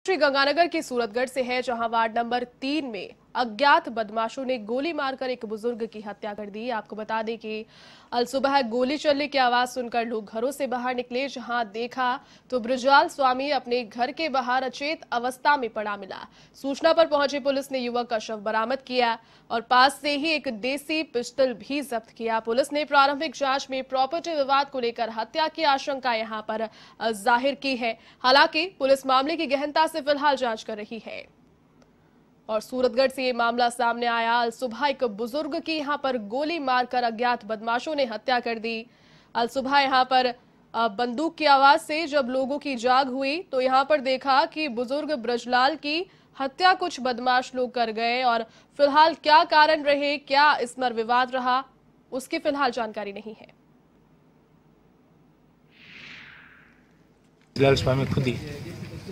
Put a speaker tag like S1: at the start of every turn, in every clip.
S1: श्री गंगानगर की सूरतगढ़ से है, जहां वार्ड नंबर 3 में अज्ञात बदमाशों ने गोली मारकर एक बुजुर्ग की हत्या कर दी। आपको बता दें कि अलसुबह गोली चलने की आवाज सुनकर लोग घरों से बाहर निकले, जहां देखा तो ब्रजलाल स्वामी अपने घर के बाहर अचेत अवस्था में पड़ा मिला। सूचना पर पहुंची पुलिस ने युवक का शव बरामद किया और पास से ही एक देसी पिस्टल भी जब्त किया। पुलिस ने प्रारंभिक जांच में प्रॉपर्टी विवाद को लेकर हत्या की आशंका यहां पर जाहिर की है। हालांकि पुलिस मामले की गहनता से फिलहाल जांच कर रही है। और सूरतगढ़ से ये मामला सामने आया। अलसुबह एक बुजुर्ग की यहां पर गोली मारकर अज्ञात बदमाशों ने हत्या कर दी। अलसुबह यहां पर बंदूक की आवाज से जब लोगों की जाग हुई तो यहां पर देखा कि बुजुर्ग ब्रजलाल की हत्या कुछ बदमाश लोग कर गए। और फिलहाल क्या कारण रहे, क्या इस पर विवाद रहा, उसकी फिलहाल जानकारी नहीं है।
S2: ब्रजलाल स्वामी खुद ही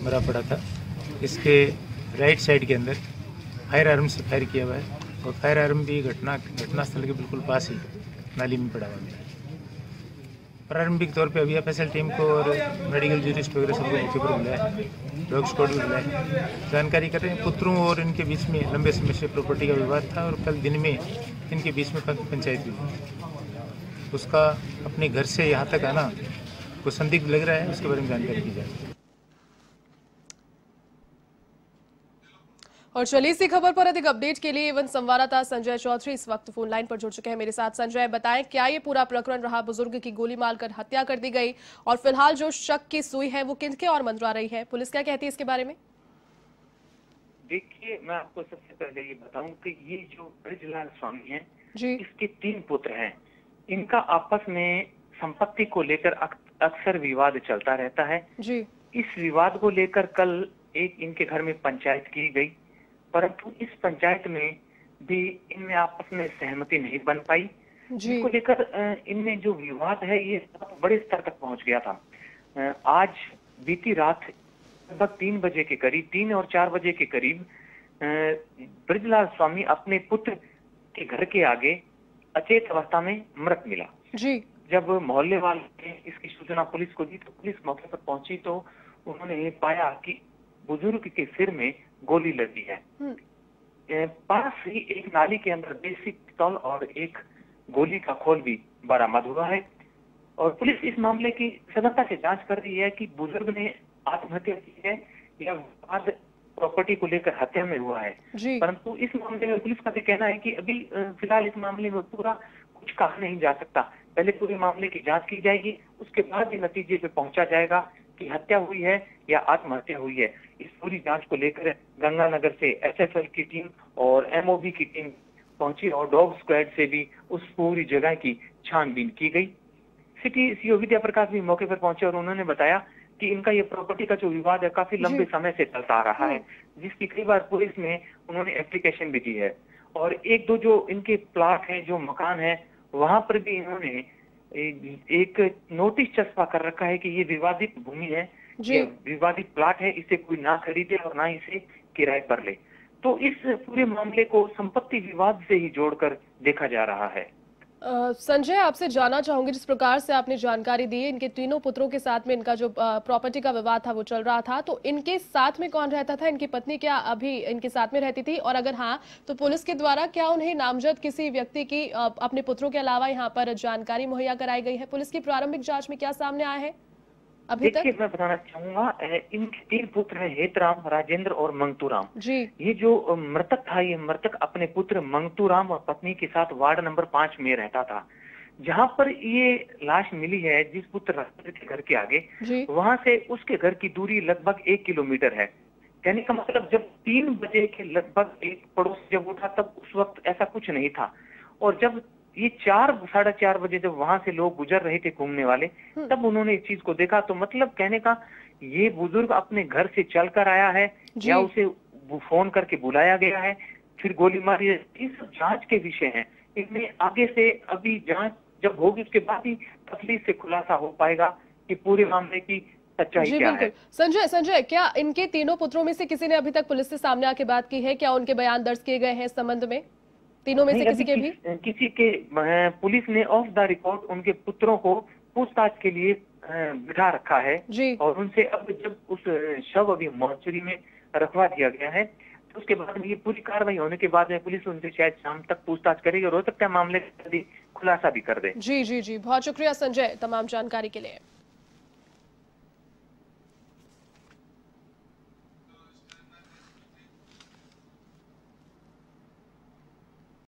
S2: मरा पड़ा था। इसके राइट साइड के अंदर फायर आर्म से फायर किया हुआ है और फायर आर्म भी घटनास्थल के बिल्कुल पास ही नाली में पड़ा हुआ है। प्रारंभिक तौर पे अभी एफएसएल टीम को और मेडिकल जूरिस्ट वगैरह सबको मौके पर बुलाया है, डॉग स्क्वाड भी बुलाया है। जानकारी कर रहे हैं पुत्रों और इनके बीच में लंबे समय से प्रॉपर्टी का विवाद था और कल दिन में इनके बीच में काफ़ी पंचायत हुई। उसका अपने घर से यहाँ तक आना को संदिग्ध लग रहा है, उसके बारे में जानकारी की जाए।
S1: और चलिए इसी खबर पर अधिक अपडेट के लिए एवं संवाददाता संजय चौधरी इस वक्त फोन लाइन पर जुड़ चुके हैं मेरे साथ। संजय, बताएं क्या ये पूरा प्रकरण रहा? बुजुर्ग की गोली मारकर हत्या कर दी गई और फिलहाल जो शक की सुई है वो किनके और मंडरा रही है, पुलिस क्या कहती है इसके बारे में?
S3: देखिए, मैं आपको सबसे पहले ये बताऊं कि ये जो ब्रजलाल स्वामी हैं,
S1: जी
S3: इसके 3 पुत्र हैं। इनका आपस में संपत्ति को लेकर अक्सर विवाद चलता रहता है।
S1: जी
S3: इस विवाद को लेकर कल एक इनके घर में पंचायत की गई, परंतु इस पंचायत में भी इनमें आपस में सहमति नहीं बन पाई,
S1: जी
S3: जिसको लेकर इनमें जो विवाद है ये बहुत बड़े स्तर तक पहुंच गया था। आज बीती रात लगभग 3 बजे के करीब, 3 और 4 बजे के करीब ब्रजलाल स्वामी अपने पुत्र के घर के आगे अचेत अवस्था में मृत मिला।
S1: जी
S3: जब मोहल्ले वालों ने इसकी सूचना पुलिस को दी तो पुलिस मौके पर पहुंची तो उन्होंने ये पाया कि बुजुर्ग के सिर में गोली लगी है। पास ही एक नाली के अंदर देसी पिस्तौल और एक गोली का खोल भी बरामद हुआ है और पुलिस इस मामले की सघनता से जांच कर रही है कि बुजुर्ग ने आत्महत्या की है या विवाद प्रॉपर्टी को लेकर हत्या में हुआ है। परंतु इस मामले में पुलिस का भी कहना है कि अभी फिलहाल इस मामले में पूरा कुछ कहा नहीं जा सकता। पहले पूरे मामले की जांच की जाएगी, उसके बाद ही नतीजे पे पहुंचा जाएगा कि हत्या हुई है या आत्महत्या हुई है। इस पूरी जांच को लेकर गंगानगर से एसएफएल की टीम और एमओबी की टीम पहुंची और डॉग स्क्वाड से भी उस पूरी जगह की छानबीन की गई। सिटी सीओ विद्या प्रकाश भी मौके पर पहुंचे और उन्होंने बताया कि इनका ये प्रॉपर्टी का जो विवाद है काफी लंबे समय से चलता आ रहा है, जिसकी कई बार पुलिस में उन्होंने एप्लीकेशन भी दी है और एक दो जो इनके प्लाट है, जो मकान है, वहां पर भी इन्होंने एक नोटिस चस्पा कर रखा है कि ये विवादित भूमि है, ये विवादित प्लाट है, इसे कोई ना खरीदे और ना इसे किराए पर ले। तो इस पूरे मामले को संपत्ति विवाद से ही जोड़कर देखा जा रहा है।
S1: संजय, आपसे जानना चाहूंगी, जिस प्रकार से आपने जानकारी दी है, इनके तीनों पुत्रों के साथ में इनका जो प्रॉपर्टी का विवाद था वो चल रहा था, तो इनके साथ में कौन रहता था? इनकी पत्नी क्या अभी इनके साथ में रहती थी? और अगर हाँ, तो पुलिस के द्वारा क्या उन्हें नामजद किसी व्यक्ति की अपने पुत्रों के अलावा यहाँ पर जानकारी मुहैया कराई गई है? पुलिस की प्रारंभिक जाँच में क्या सामने आया है अभी तक?
S3: देखिए, मैं बताना चाहूंगा, इनके 3 पुत्र हैं, हेतराम, राजेंद्र और मंगतूराम।
S1: जी
S3: ये जो मृतक था, ये मृतक अपने पुत्र मंगतूराम और पत्नी के साथ वार्ड नंबर 5 में रहता था। जहां पर ये लाश मिली है, जिस पुत्र राजेंद्र के घर के आगे, वहां से उसके घर की दूरी लगभग 1 किलोमीटर है। कहने का मतलब जब 3 बजे के लगभग एक पड़ोस जब उठा तब उस वक्त ऐसा कुछ नहीं था और जब ये 4 साढ़े 4 बजे जब वहां से लोग गुजर रहे थे घूमने वाले, तब उन्होंने इस चीज को देखा। तो मतलब कहने का ये बुजुर्ग अपने घर से चलकर आया है या उसे फोन करके बुलाया गया है, फिर गोली मारी है। ये सब जांच के विषय हैं। इनमें आगे से अभी जांच जब होगी उसके बाद ही तफसील से खुलासा हो पाएगा कि पूरे मामले की सच्चाई क्या है।
S1: संजय, क्या इनके तीनों पुत्रों में से किसी ने अभी तक पुलिस से सामने आके बात की है? क्या उनके बयान दर्ज किए गए हैं इस संबंध में? तीनों में से किसी के भी?
S3: किसी के पुलिस ने ऑफ द रिकॉर्ड उनके पुत्रों को पूछताछ के लिए बिठा रखा है
S1: जी।
S3: और उनसे अब जब उस शव अभी मॉर्चरी में रखवा दिया गया है, तो उसके बाद में ये पूरी कार्रवाई होने के बाद में पुलिस उनसे शायद शाम तक पूछताछ करेगी और हो सकता है मामले का खुलासा भी कर दे।
S1: जी जी जी, बहुत शुक्रिया संजय तमाम जानकारी के लिए।